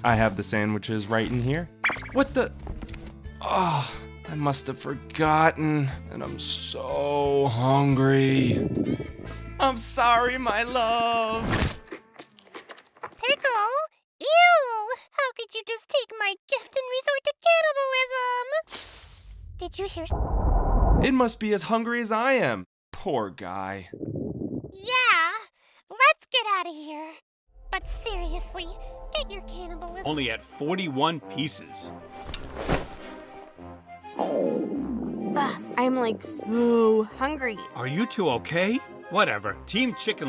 I have the sandwiches right in here. What the? Oh, I must have forgotten, and I'm so hungry. I'm sorry, my love. Pickle? Ew! How could you just take my gift and resort to cannibalism? Did you hear? It must be as hungry as I am. Poor guy. Yeah, let's get out of here. But seriously, get your cannibalism. Only at 41 pieces. I'm like so hungry. Are you two okay? Whatever. Team Chicken